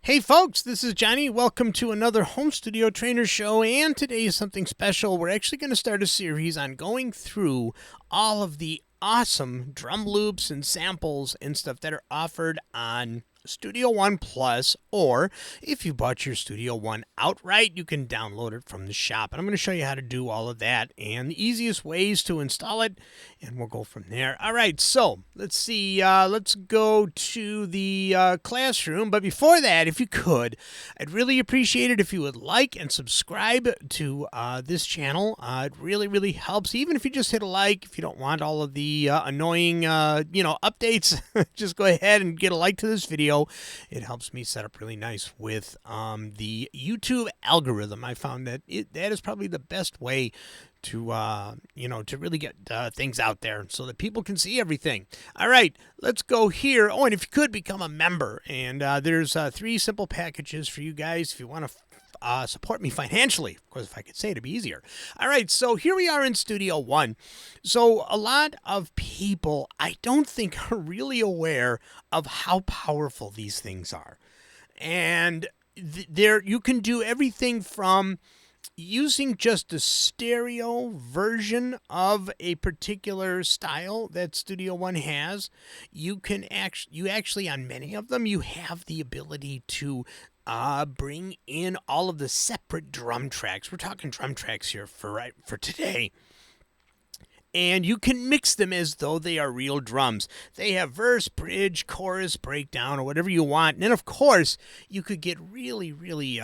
Hey folks, this is Johnny. Welcome to another home studio trainer show, and today is something special. We're actually going to start a series on going through all of the awesome drum loops and samples and stuff that are offered on Studio One Plus, or if you bought your Studio One outright, you can download it from the shop. And I'm going to show you how to do all of that and the easiest ways to install it, and we'll go from there. All right, so let's see. Let's go to the classroom. But before that, if you could, I'd really appreciate it if you would like and subscribe to this channel. It really, really helps. Even if you just hit a like, if you don't want all of the annoying, updates, just go ahead and get a like to this video. It helps me set up really nice with the YouTube algorithm. I found that that is probably the best way to to really get things out there so that people can see everything. All right, let's go here. Oh, and if you could become a member, and there's 3 simple packages for you guys if you want to support me financially. Of course, if I could say it, it'd be easier. All right, so here we are in Studio One. So a lot of people, I don't think, are really aware of how powerful these things are. And there you can do everything from using just a stereo version of a particular style that Studio One has. You actually on many of them, you have the ability to bring in all of the separate drum tracks. We're talking drum tracks here for today. And you can mix them as though they are real drums. They have verse, bridge, chorus, breakdown, or whatever you want. And then, of course, you could get really, really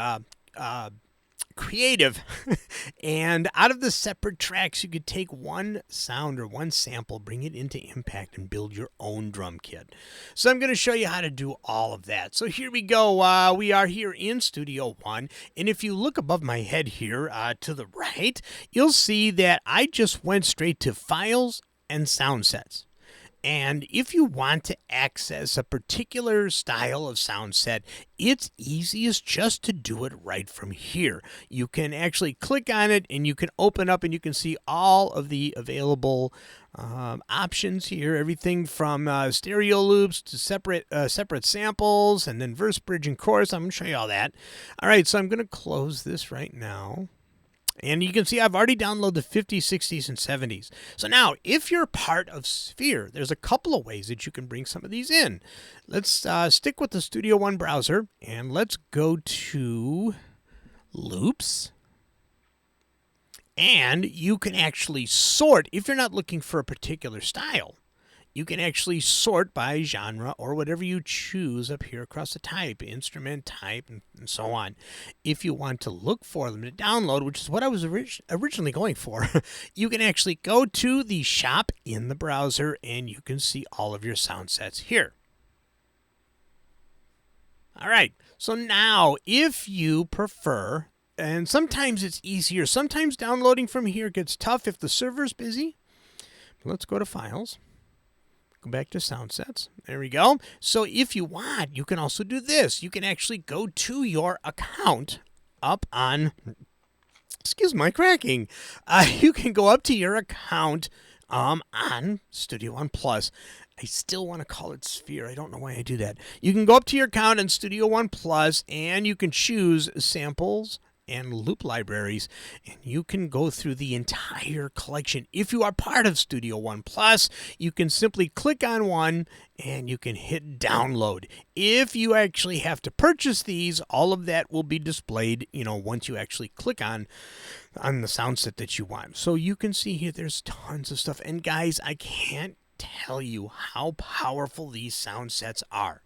creative. And out of the separate tracks, you could take one sound or one sample, bring it into Impact, and build your own drum kit. So I'm going to show you how to do all of that. So here we go. We are here in Studio One. And if you look above my head here to the right, you'll see that I just went straight to Files and Soundsets. And if you want to access a particular style of sound set, it's easiest just to do it right from here. You can actually click on it and you can open up and you can see all of the available options here. Everything from stereo loops to separate samples, and then verse, bridge, and chorus. I'm going to show you all that. All right, so I'm going to close this right now. And you can see I've already downloaded the 50s, 60s, and 70s. So now, if you're part of Sphere, there's a couple of ways that you can bring some of these in. Let's stick with the Studio One browser, and let's go to Loops. And you can actually sort, if you're not looking for a particular style, you can actually sort by genre or whatever you choose up here across the type, instrument, type, and so on. If you want to look for them to download, which is what I was originally going for, you can actually go to the shop in the browser and you can see all of your sound sets here. All right, so now if you prefer, and sometimes it's easier, sometimes downloading from here gets tough if the server's busy. Let's go to Files. Go back to Soundsets. There we go. So if you want, you can also do this. You can actually go to your account up on, excuse my cracking. You can go up to your account on Studio One Plus. I still want to call it Sphere. I don't know why I do that. You can go up to your account in Studio One Plus, and you can choose samples and loop libraries, and you can go through the entire collection. If you are part of Studio One Plus, you can simply click on one and you can hit download. If you actually have to purchase these, all of that will be displayed, once you actually click on the sound set that you want. So you can see here there's tons of stuff. And guys, I can't tell you how powerful these sound sets are.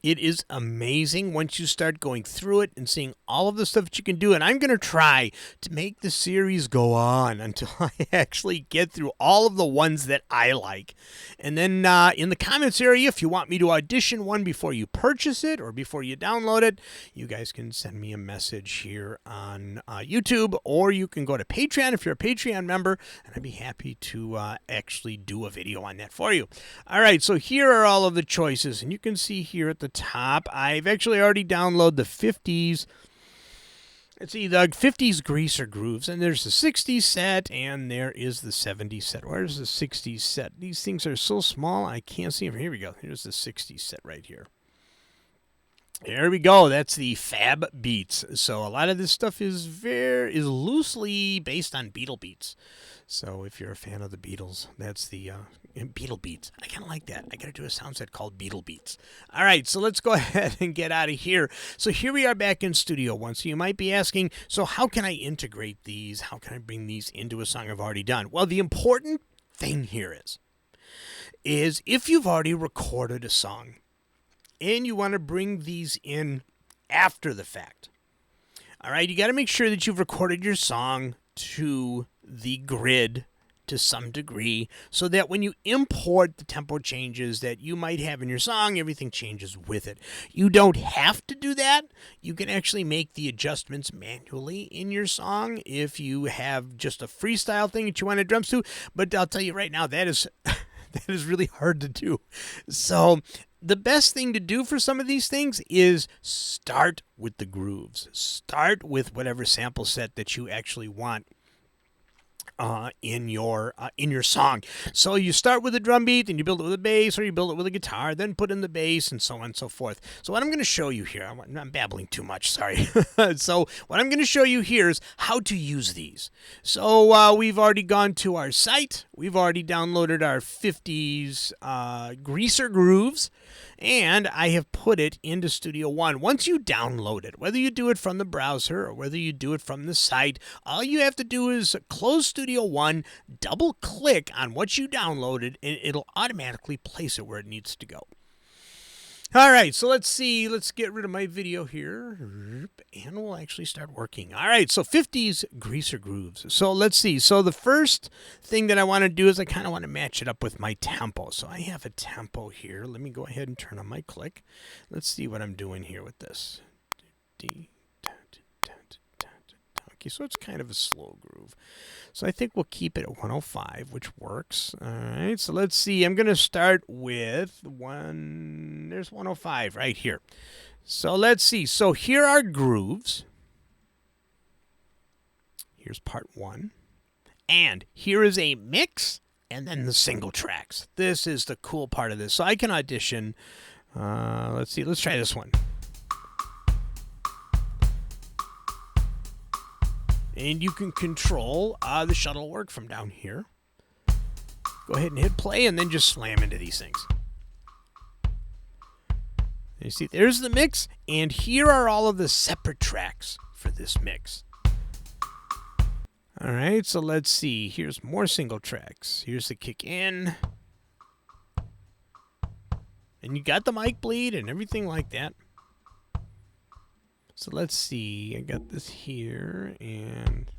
It is amazing once you start going through it and seeing all of the stuff that you can do. And I'm going to try to make the series go on until I actually get through all of the ones that I like. And then in the comments area, if you want me to audition one before you purchase it or before you download it, you guys can send me a message here on YouTube, or you can go to Patreon if you're a Patreon member, and I'd be happy to actually do a video on that for you. All right, so here are all of the choices, and you can see here at the top, I've actually already downloaded the 50s. Let's see, the 50s Greaser Grooves, and there's the 60s set, and there is the 70s set. Where's the 60s set? These things are so small, I can't see them. Here we go. Here's the 60s set right here. There we go. That's the Fab Beats. So a lot of this stuff is loosely based on Beatle beats. So if you're a fan of the Beatles, that's the Beatle Beats. I kind of like that. I got to do a sound set called Beatle Beats. All right, so let's go ahead and get out of here. So here we are back in Studio One. So you might be asking, so how can I integrate these? How can I bring these into a song I've already done? Well, the important thing here is if you've already recorded a song, and you want to bring these in after the fact. All right, you got to make sure that you've recorded your song to the grid to some degree so that when you import the tempo changes that you might have in your song, everything changes with it. You don't have to do that. You can actually make the adjustments manually in your song if you have just a freestyle thing that you want to drums to, but I'll tell you right now, that is that is really hard to do. So the best thing to do for some of these things is start with the grooves. Start with whatever sample set that you actually want in your song. So you start with a drum beat, then you build it with a bass, or you build it with a guitar, then put in the bass, and so on and so forth. So what I'm going to show you here, I'm babbling too much, sorry. So what I'm going to show you here is how to use these. So we've already gone to our site. We've already downloaded our 50s Greaser Grooves, and I have put it into Studio One. Once you download it, whether you do it from the browser or whether you do it from the site, all you have to do is close Studio One, double-click on what you downloaded, and it'll automatically place it where it needs to go. All right, so let's see. Let's get rid of my video here, and we'll actually start working. All right, so 50s Greaser Grooves. So let's see. So the first thing that I want to do is I kind of want to match it up with my tempo. So I have a tempo here. Let me go ahead and turn on my click. Let's see what I'm doing here with this. Okay, so it's kind of a slow groove. So I think we'll keep it at 105, which works. All right, so let's see. I'm going to start with there's 105 right here. So let's see. So here are grooves. Here's part one. And here is a mix and then the single tracks. This is the cool part of this. So I can audition. Let's see. Let's try this one. And you can control the shuttle work from down here. Go ahead and hit play and then just slam into these things. And you see, there's the mix, and here are all of the separate tracks for this mix. All right, so let's see. Here's more single tracks. Here's the kick in. And you got the mic bleed and everything like that. So let's see, I got this here, and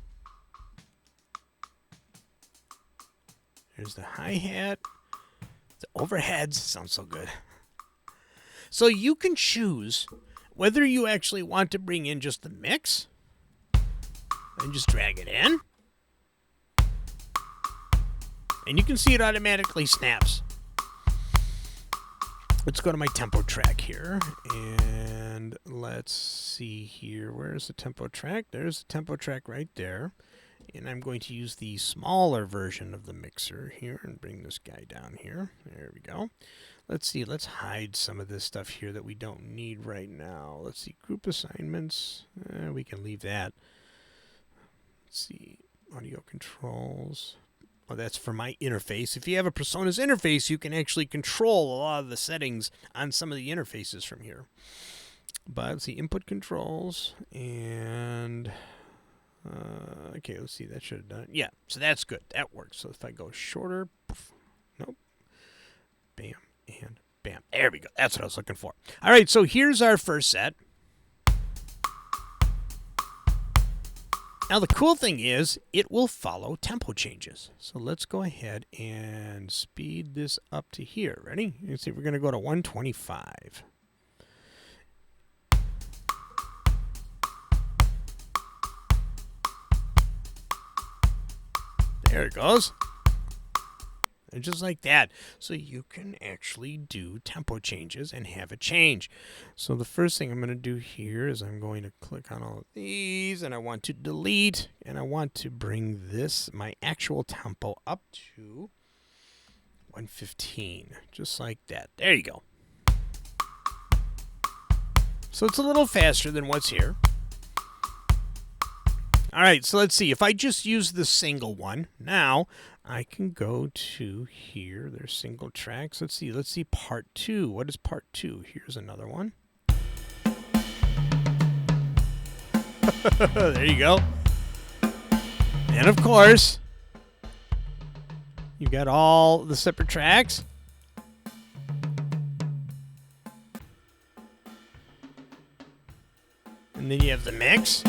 there's the hi-hat, the overheads, sounds so good. So you can choose whether you actually want to bring in just the mix, and just drag it in, and you can see it automatically snaps. Let's go to my tempo track here, and let's see here. Where's the tempo track? There's the tempo track right there. And I'm going to use the smaller version of the mixer here and bring this guy down here. There we go. Let's see. Let's hide some of this stuff here that we don't need right now. Let's see. Group assignments. We can leave that. Let's see. Audio controls. Oh, that's for my interface. If you have a Personas interface, you can actually control a lot of the settings on some of the interfaces from here. But let's see, input controls, and okay, let's see, that should have done it. Yeah, so that's good. That works. So if I go shorter, poof, nope, bam, and bam. There we go. That's what I was looking for. All right, so here's our first set. Now, the cool thing is it will follow tempo changes. So let's go ahead and speed this up to here. Ready? You see, we're going to go to 125. There it goes. And just like that. So you can actually do tempo changes and have it change. So the first thing I'm going to do here is I'm going to click on all of these, and I want to delete, and I want to bring this, my actual tempo, up to 115. Just like that. There you go. So it's a little faster than what's here. All right, so let's see. If I just use the single one, now I can go to here. There's single tracks. Let's see. Let's see part 2. What is part 2? Here's another one. There you go. And of course, you've got all the separate tracks. And then you have the mix.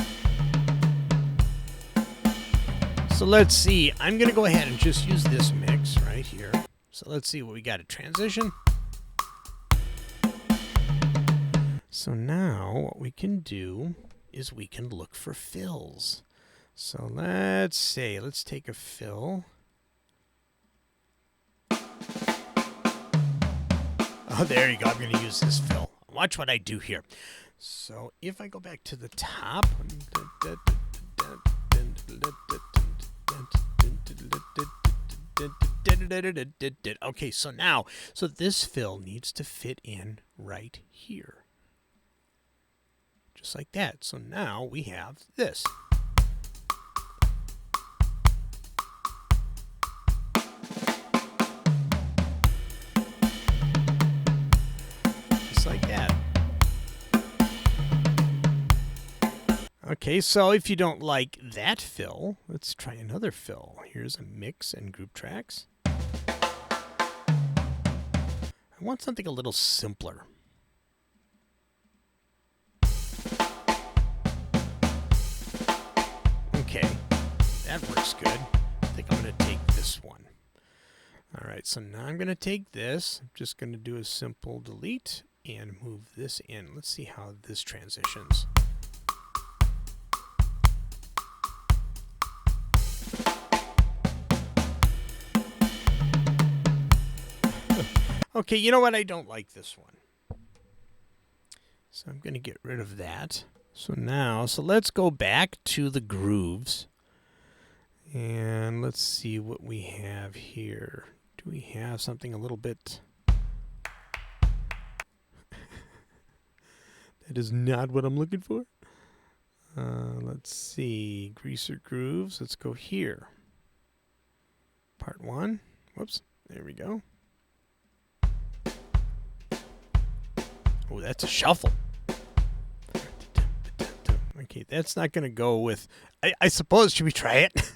So let's see. I'm going to go ahead and just use this mix right here. So let's see what we got. A transition. So now what we can do is we can look for fills. So let's say, let's take a fill. Oh, there you go. I'm going to use this fill. Watch what I do here. So if I go back to the top. Okay, so now, so this fill needs to fit in right here. Just like that. So now we have this. Just like that. Okay, so if you don't like that fill, let's try another fill. Here's a mix and group tracks. I want something a little simpler. Okay, that works good. I think I'm going to take this one. All right, so now I'm going to take this. I'm just going to do a simple delete and move this in. Let's see how this transitions. Okay, you know what? I don't like this one. So I'm going to get rid of that. So now, so let's go back to the grooves. And let's see what we have here. Do we have something a little bit... That is not what I'm looking for. Let's see. Greaser grooves. Let's go here. Part 1. Whoops. There we go. Oh, that's a shuffle. Okay, that's not going to go with... I suppose, should we try it?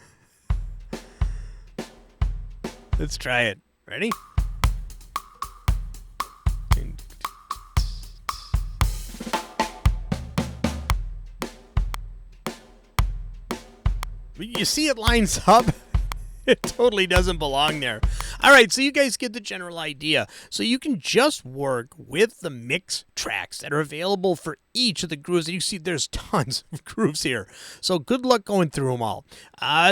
Let's try it. Ready? You see it lines up? It totally doesn't belong there. All right, so you guys get the general idea. So you can just work with the mix tracks that are available for each of the grooves. And you see there's tons of grooves here. So good luck going through them all.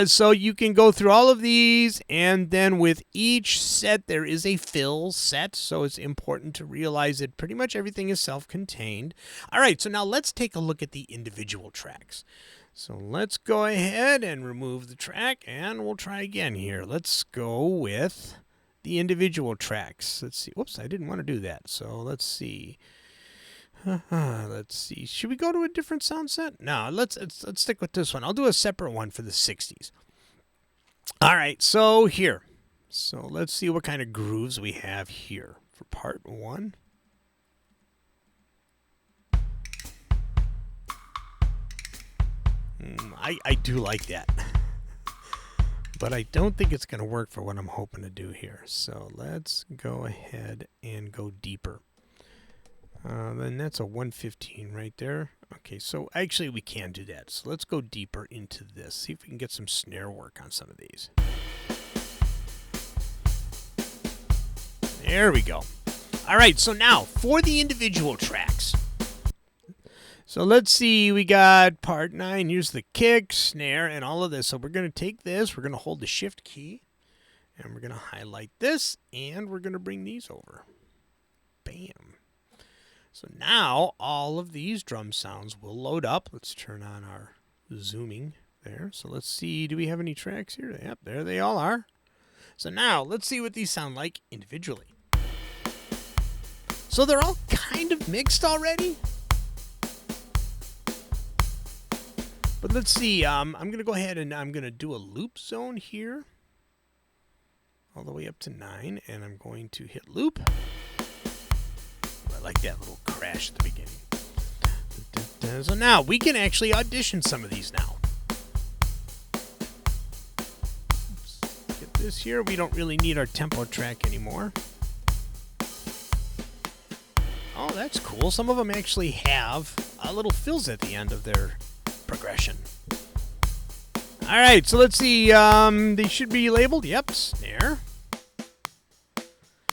So you can go through all of these, and then with each set there is a fill set. So it's important to realize that pretty much everything is self-contained. All right, so now let's take a look at the individual tracks. So let's go ahead and remove the track, and we'll try again here. Let's go with the individual tracks. Let's see. Whoops, I didn't want to do that. So let's see. Let's see. Should we go to a different sound set? No, let's stick with this one. I'll do a separate one for the 60s. All right, so here. So let's see what kind of grooves we have here for part 1. I do like that, but I don't think it's going to work for what I'm hoping to do here. So let's go ahead and go deeper. Then that's a 115 right there. Okay, so actually we can do that. So let's go deeper into this. See if we can get some snare work on some of these. There we go. All right, so now for the individual tracks. So let's see, we got part 9. Here's the kick, snare, and all of this. So we're going to take this, we're going to hold the shift key, and we're going to highlight this, and we're going to bring these over. Bam. So now all of these drum sounds will load up. Let's turn on our zooming there. So let's see, do we have any tracks here? Yep, there they all are. So now let's see what these sound like individually. So they're all kind of mixed already. But let's see. I'm going to go ahead and I'm going to do a loop zone here. All the way up to 9. And I'm going to hit loop. I like that little crash at the beginning. So now we can actually audition some of these now. Let's get this here. We don't really need our tempo track anymore. Oh, that's cool. Some of them actually have little fills at the end of their progression. All right, so let's see. They should be labeled. Yep, snare.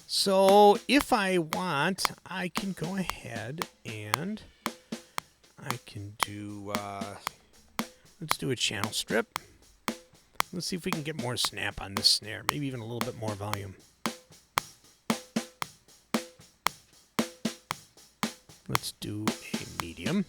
So if I want, I can go ahead and I can do, let's do a channel strip. Let's see if we can get more snap on this snare, maybe even a little bit more volume. Let's do a medium.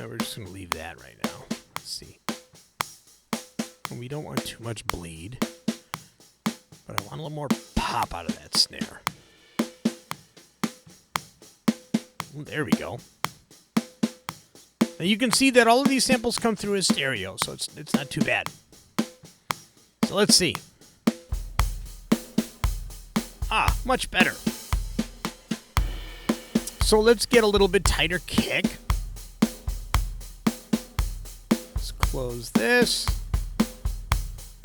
We're just going to leave that right now. Let's see. And we don't want too much bleed, but I want a little more pop out of that snare. Ooh, there we go. Now you can see that all of these samples come through as stereo, so it's not too bad. So let's see. Ah, much better. So let's get a little bit tighter kick. Let's close this.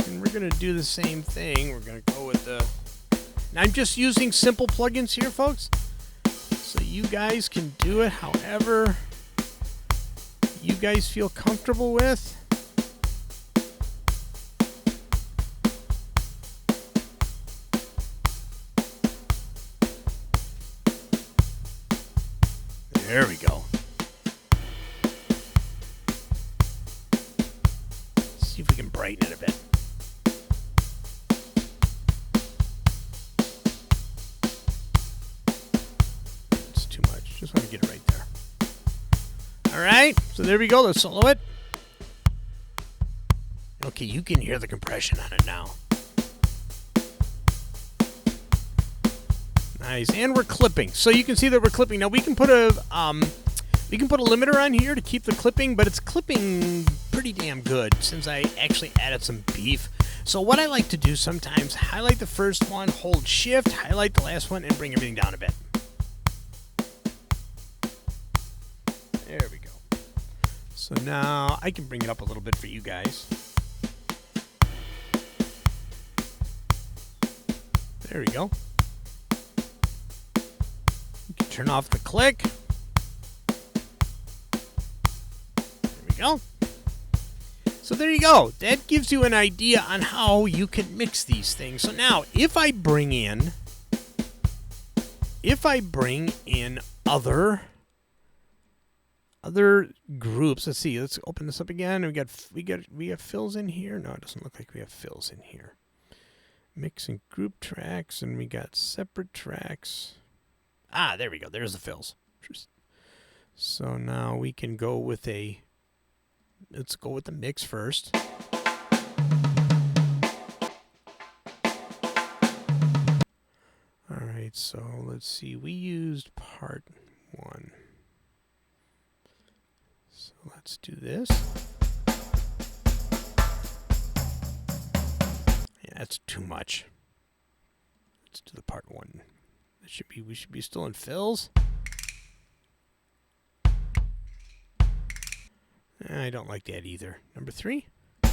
And we're going to do the same thing. We're going to go with the... Now I'm just using simple plugins here, folks. So you guys can do it however you guys feel comfortable with. There we go. Let's see if we can brighten it a bit. It's too much. Just want to get it right there. All right. So there we go. Let's solo it. Okay, you can hear the compression on it now. Nice, and we're clipping, so you can see that we're clipping. Now we can put a limiter on here to keep the clipping, but it's clipping pretty damn good since I actually added some beef. So what I like to do sometimes, highlight the first one, hold shift, highlight the last one, and bring everything down a bit. There we go. So now I can bring it up a little bit for you guys. There we go. Turn off the click. There we go. So there you go. That gives you an idea on how you can mix these things. So now, if I bring in other groups, let's see. Let's open this up again. We have fills in here. No, it doesn't look like we have fills in here. Mix and group tracks, and we got separate tracks. Ah, there we go. There's the fills. So now we can go with let's go with the mix first. All right, so let's see. We used part 1. So let's do this. Yeah, that's too much. Let's do the part 1. We should be still in fills. I don't like that either. Number 3. Oh,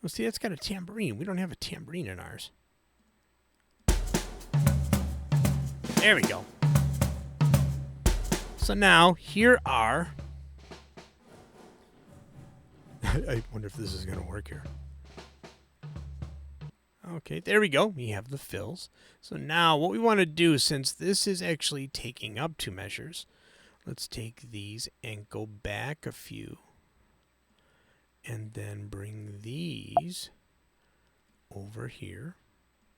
see, that's got a tambourine. We don't have a tambourine in ours. There we go. So now, here are... I wonder if this is going to work here. Okay, there we go. We have the fills. So now what we want to do, since this is actually taking up 2 measures, let's take these and go back a few. And then bring these over here.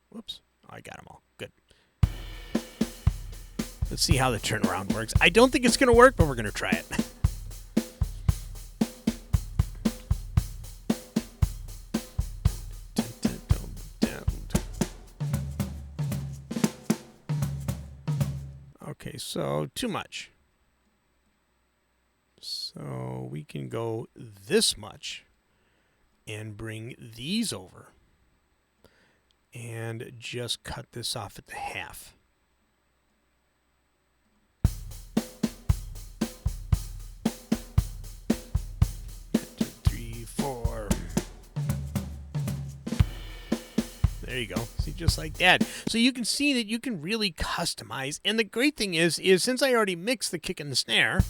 Whoops. Oh, I got them all. Good. Let's see how the turnaround works. I don't think it's going to work, but we're going to try it. So too much. So we can go this much and bring these over and just cut this off at the half. 2, 3, 4. There you go. See, just like that. So you can see that you can really customize. And the great thing is since I already mixed the kick and the snare,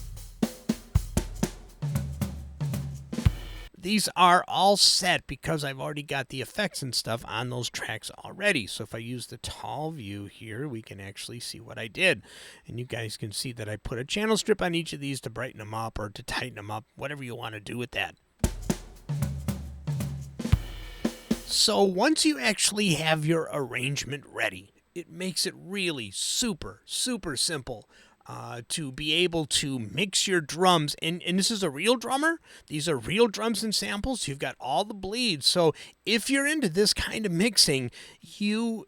these are all set because I've already got the effects and stuff on those tracks already. So if I use the tall view here, we can actually see what I did. And you guys can see that I put a channel strip on each of these to brighten them up or to tighten them up, whatever you want to do with that. So once you actually have your arrangement ready, it makes it really super, super simple to be able to mix your drums. And this is a real drummer. These are real drums and samples. You've got all the bleeds. So if you're into this kind of mixing, you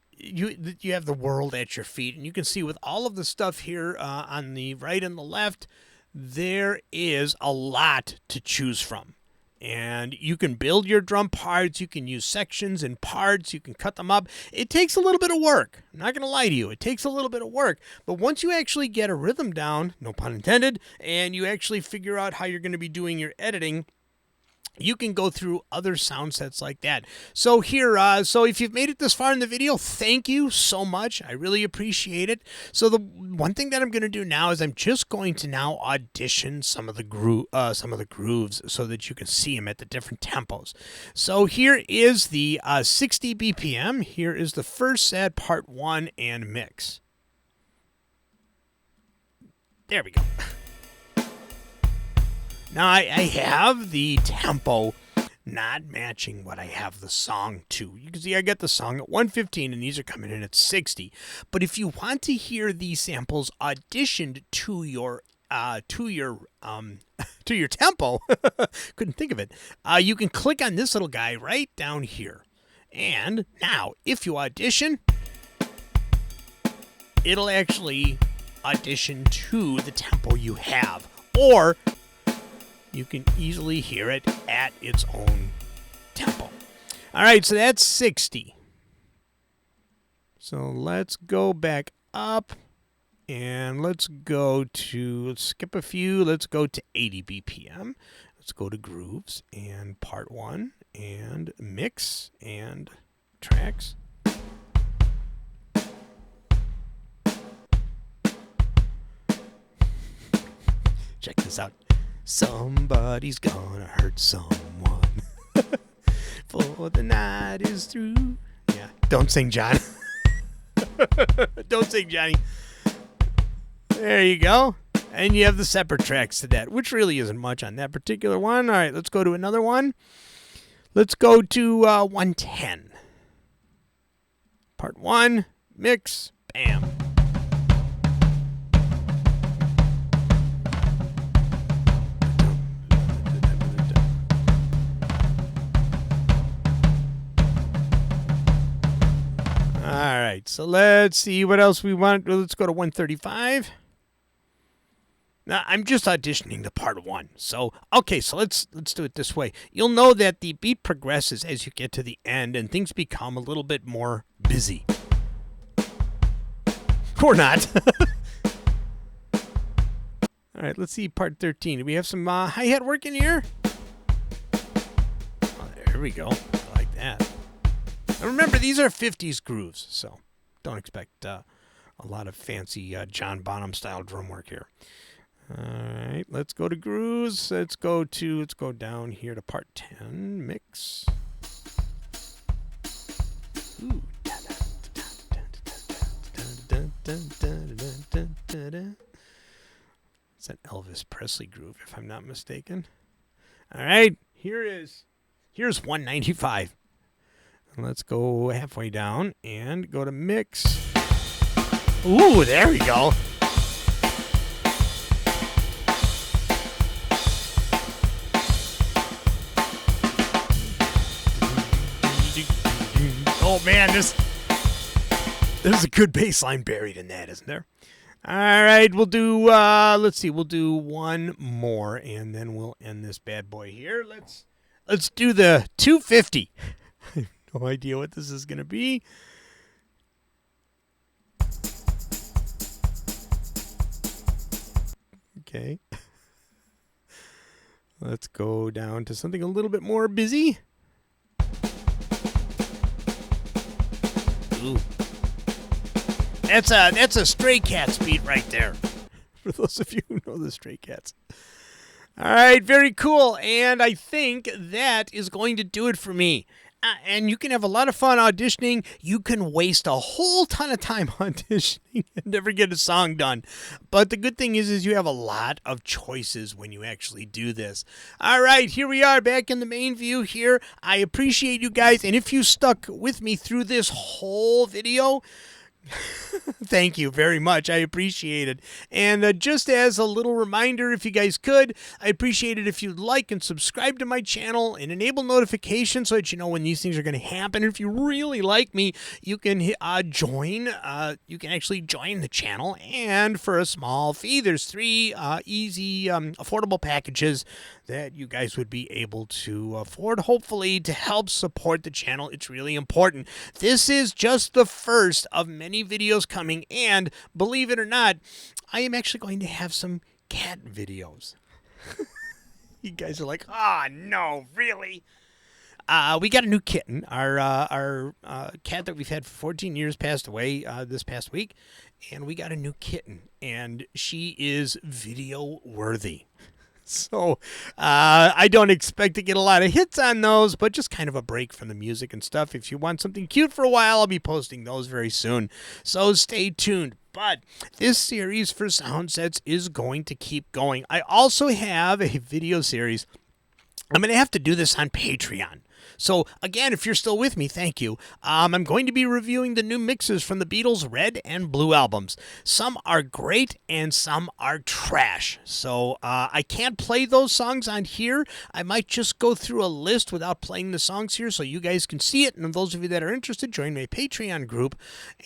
have the world at your feet. And you can see with all of the stuff here on the right and the left, there is a lot to choose from. And you can build your drum parts, you can use sections and parts, you can cut them up. It takes a little bit of work. I'm not going to lie to you. It takes a little bit of work. But once you actually get a rhythm down, no pun intended, and you actually figure out how you're going to be doing your editing, you can go through other sound sets like that. So here, so if you've made it this far in the video, thank you so much. I really appreciate it. So the one thing that I'm going to do now is I'm just going to now audition some of the grooves so that you can see them at the different tempos. So here is the 60 BPM. Here is the first set, part 1, and mix. There we go. Now, I have the tempo not matching what I have the song to. You can see I got the song at 115, and these are coming in at 60. But if you want to hear these samples auditioned to your tempo, couldn't think of it, you can click on this little guy right down here. And now, if you audition, it'll actually audition to the tempo you have. Or you can easily hear it at its own tempo. All right, so that's 60. So let's go back up and let's skip a few. Let's go to 80 BPM. Let's go to grooves and part 1 and mix and tracks. Check this out. Somebody's gonna hurt someone before the night is through. Yeah, don't sing, John. Don't sing, Johnny. There you go. And you have the separate tracks to that, which really isn't much on that particular one. All right, let's go to another one. Let's go to 110. Part 1, mix, bam. All right, so let's see what else we want. Let's go to 135. Now, I'm just auditioning the part 1. So, okay, so let's do it this way. You'll know that the beat progresses as you get to the end, and things become a little bit more busy. Or not. All right, let's see part 13. Do we have some hi-hat work in here? Oh, there we go. I like that. And remember, these are 50s grooves, so don't expect a lot of fancy John Bonham-style drum work here. All right, let's go to grooves. Let's go down here to part 10, mix. Ooh. It's an Elvis Presley groove, if I'm not mistaken. All right, here's 195. Let's go halfway down and go to mix. Ooh, there we go. Oh man, there's a good bass line buried in that, isn't there? All right, we'll do, let's see, we'll do one more, and then we'll end this bad boy here. Let's do the 250. I have no idea what this is going to be. Okay. Let's go down to something a little bit more busy. Ooh. That's a Stray Cats beat right there. For those of you who know the Stray Cats. All right, very cool. And I think that is going to do it for me. And you can have a lot of fun auditioning. You can waste a whole ton of time auditioning and never get a song done. But the good thing is you have a lot of choices when you actually do this. All right, here we are back in the main view here. I appreciate you guys. And if you stuck with me through this whole video, thank you very much. I appreciate it. And just as a little reminder, if you guys could, I appreciate it if you'd like and subscribe to my channel and enable notifications so that you know when these things are going to happen. If you really like me, you can join. You can actually join the channel, and for a small fee, there's 3 easy, affordable packages that you guys would be able to afford, hopefully, to help support the channel. It's really important. This is just the first of many videos coming, and believe it or not, I am actually going to have some cat videos. You guys are like, oh no, really? We got a new kitten. Our cat that we've had for 14 years passed away this past week, and we got a new kitten, and she is video worthy. So I don't expect to get a lot of hits on those, but just kind of a break from the music and stuff. If you want something cute for a while, I'll be posting those very soon. So stay tuned. But this series for Soundsets is going to keep going. I also have a video series. I'm going to have to do this on Patreon. So, again, if you're still with me, thank you. I'm going to be reviewing the new mixes from the Beatles' Red and Blue albums. Some are great and some are trash. So, I can't play those songs on here. I might just go through a list without playing the songs here so you guys can see it. And those of you that are interested, join my Patreon group.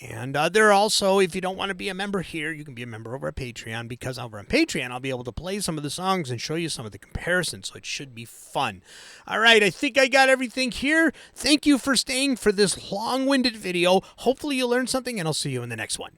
And there are also, if you don't want to be a member here, you can be a member over at Patreon, because over on Patreon, I'll be able to play some of the songs and show you some of the comparisons. So, it should be fun. All right, I think I got everything here. Thank you for staying for this long-winded video. Hopefully you learned something, and I'll see you in the next one.